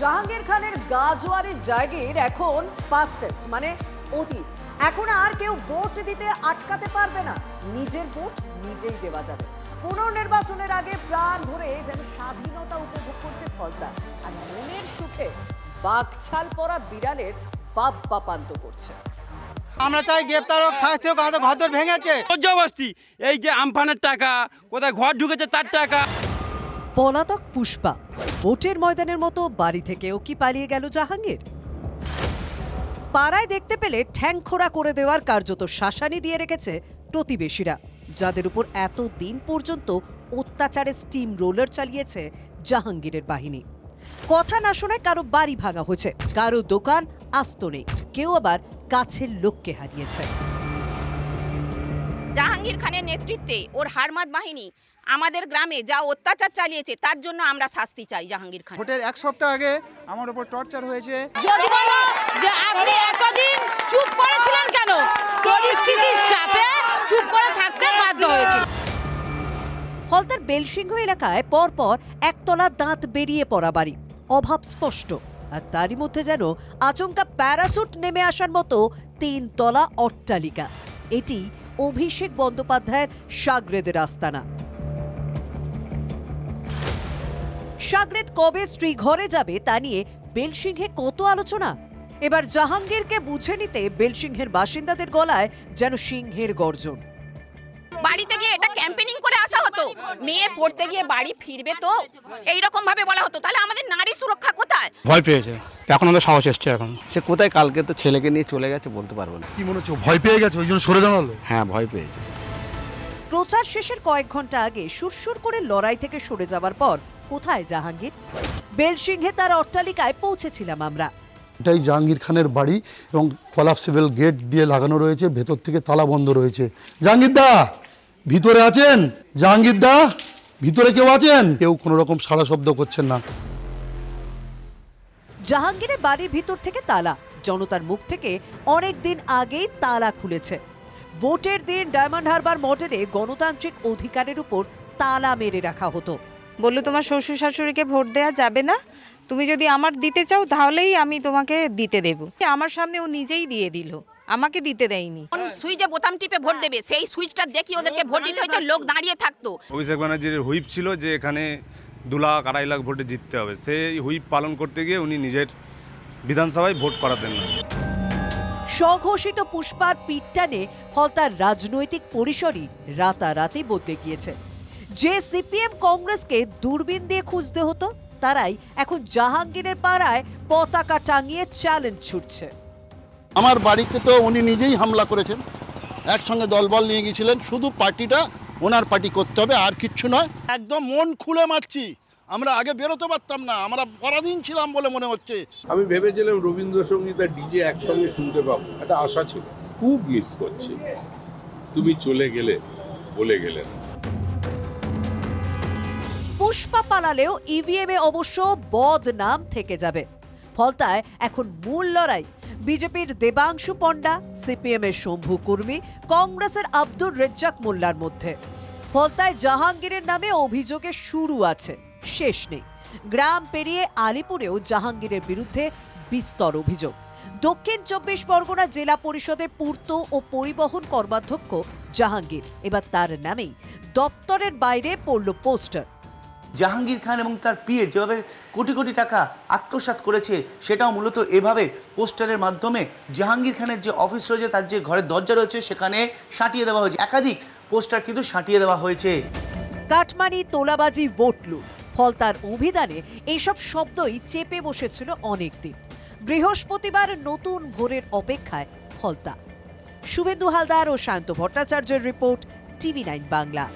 জাহাঙ্গীর খানের গাজোয়ারি জায়গির এখন past tense, মানে অতীত। এখন আর কেউ ভোট দিতে আটকাতে পারবে না, নিজের ভোট নিজেই দেওয়া যাবে। পুনর্নির্বাচনের আগে প্রাণ ভরে যেন স্বাধীনতা উপভোগ করছে ফলতা, আর মনের সুখে বাঘছাল পরা বিড়ালের বাপ্পা পান্ত করছে। আমরা চাই গ্রেপ্তার হোক, শাস্তি হোক, আমাদের ঘর ভেঙেছে। জবরদস্তি এই যে আমফানের টাকা, কোথায় ঘর ঢুকেছে তার টাকা। পলাতক পুষ্পা, ভোটের ময়দানের মতো বাড়ি থেকেও কি পালিয়ে গেল জাহাঙ্গীর? পাড়ায় দেখতে পেলে ঠ্যাংখোড়া করে দেওয়ার কার্যত শাসানি দিয়ে রেখেছে প্রতিবেশীরা, যাদের উপর এত দিন পর্যন্ত অত্যাচারের স্টিম রোলার চালিয়েছে জাহাঙ্গীরের বাহিনী। কথা না শোনায় কারো বাড়ি ভাঙা হয়েছে, কারো দোকান আস্ত নেই, কেউ আবার কাছের লোককে হারিয়েছে। জাহাঙ্গীর খানের নেতৃত্বে ওর হারমাদ বাহিনী আমাদের গ্রামে যা অত্যাচার চালিয়েছে, তার জন্য আমরা শাস্তি চাই জাহাঙ্গীর খান। ভোটের এক সপ্তাহ আগে আমার উপর টর্চার হয়েছে। যদি বলো যে আপনি এতদিন চুপ করেছিলেন কেন, পরিস্থিতির চাপে চুপ করে থাকতে বাধ্য হয়েছিল। ফলতার বেলসিংহ এলাকায় পরপর একতলা দাঁত বেরিয়ে পড়া বাড়ি, অভাব স্পষ্ট। আর তারই মধ্যে যেন আচমকা প্যারাসুট নেমে আসার মতো 3 তলা অট্টালিকা। এটি অভিষেক বন্দ্যোপাধ্যায়ের সাগরেদের আস্তানা। সাগরেদ কবে স্ত্রী ঘরে যাবে তা নিয়ে বেলসিংহে কত আলোচনা। এবার জাহাঙ্গীরকে বুঝে নিতে বেলসিংহের বাসিন্দাদের গলায় যেন সিংহের গর্জন। বাড়িতে গিয়ে এটা ক্যাম্পেনিং করে আসা হতো, মেয়ে পড়তে গিয়ে বাড়ি ফিরবে তো এইরকম ভাবে বলা হতো, তাহলে আমাদের নারী সুরক্ষা কোথায়? ভয় পেয়েছে, এখন আমাদের সাহস এসছে। এখন সে কোথায়, কালকে তো ছেলেকে নিয়ে চলে গেছে, বলতে পারবো না। কি মনে হচ্ছে ভয় পেয়ে গেছে, ওই জন্য সরে দাঁড়ালো? হ্যাঁ, ভয় পেয়েছে। প্রচার শেষের কয়েক ঘন্টা আগে সুরসুর করে লড়াই থেকে সরে যাওয়ার পর কোথায় জাহাঙ্গীর? বেলসিংহে তার অট্টালিকায় পৌঁছেছিলাম আমরা। এটাই জাহাঙ্গীর খানের বাড়ি এবং কলাপসিবল গেট দিয়ে লাগানো রয়েছে, ভেতর থেকে তালা বন্ধ রয়েছে। জাহাঙ্গীর দা ভিতরে আছেন? জাহাঙ্গীর দা ভিতরে কেউ আছেন? কেউ কোনো রকম সাড়া শব্দ করছেন না। জাহাঙ্গীরের বাড়ির ভিতর থেকে তালা, জনতার মুখ থেকে অনেক দিন আগেই তালা খুলেছে। ভোটের দিন ডায়মন্ড হারবার মডেলে গণতান্ত্রিক অধিকারের উপর তালা মেরে রাখা হতো। বললো তোমার শ্বশুর শাশুড়িকে ভোট দেওয়া যাবে না, তুমি যদি আমার দিতে চাও তাহলেই আমি তোমাকে দিতে দেব। আমার সামনে ও নিজেই দিয়ে দিল, আমাকে দিতে দেয়নি। সুইচে বোতাম টিপে ভোট দেবে, সেই সুইচটা দেখি ওদেরকে ভোট দিতে হয়েছে, লোক দাঁড়িয়ে থাকতো। অভিষেক ব্যানার্জির হুইপ ছিল যে এখানে 2 লাখ 2.5 লাখ ভোটে জিততে হবে, সেই হুইপ পালন করতে গিয়ে উনি নিজের বিধানসভায় ভোট করাতেন না। স্বঘোষিত পুষ্পার পিঠ টানে ফলতার রাজনৈতিক পরিসরই রাতারাতি বদলে গিয়েছে। যে সিপিএম কংগ্রেসকে দূরবীন দিয়ে খুঁজতে হতো, তারাই এখন জাহাঙ্গীরের পাড়ায় পতাকা টাঙিয়ে চ্যালেঞ্জ ছুটছে। আমার বাড়িতে তো উনি নিজেই হামলা করেছেন, একসঙ্গে দলবল নিয়ে গিয়েছিলেন। শুধু পার্টিটা ওনার পার্টি করতে হবে, আর কিচ্ছু নয়। একদম মন খুলে মারছি, আমরা আগে বেরোতে পারতাম না, আমরা পরাধীন ছিলাম বলে মনে হচ্ছে। আমি ভেবেছিলাম রবীন্দ্রসঙ্গীত আর ডিজে একসঙ্গে শুনতে পাবো, একটা আশা ছিল। খুব মিস করছি, তুমি চলে গেলে, বলে গেলেন। পুষ্পা পালালেও ইভিএমে অবশ্য বদনাম থেকে যাবে। ফলতায় এখন মূল লড়াই বিজেপির দেবাংশু পণ্ডা, সিপিএম এর শম্ভু কুর্মী, কংগ্রেসের আব্দুর রেজ্জাক মোল্লার মধ্যে। ফলতায় জাহাঙ্গীরের নামে অভিযোগের শুরু আছে, শেষ নেই। গ্রাম পেরিয়ে আলিপুরেও জাহাঙ্গীরের বিরুদ্ধে বিস্তর অভিযোগ। দক্ষিণ 24 পরগনা জেলা পরিষদের পূর্ত ও পরিবহন কর্মাধ্যক্ষ জাহাঙ্গীর, এবার তার নামেই দপ্তরের বাইরে পড়ল পোস্টার। জাহাঙ্গীর খান এবং তার পিএ যেভাবে কোটি কোটি টাকা আত্মসাৎ করেছে, সেটাও মূলত এভাবে পোস্টারের মাধ্যমে জাহাঙ্গীর খানের যে অফিস রয়েছে, তার যে ঘরের দরজা রয়েছে, সেখানে সাঁটিয়ে দেওয়া হয়েছে। একাধিক পোস্টার কিন্তু সাঁটিয়ে দেওয়া হয়েছে। কাটমানি, তোলাবাজি, ভোট লুট, ফলতার অভিধানে এইসব শব্দই চেপে বসেছিল অনেকদিন। বৃহস্পতিবার নতুন ভোরের অপেক্ষায় ফলতা। শুভেন্দু হালদার ও শান্ত ভট্টাচার্যের রিপোর্ট, TV9 বাংলা।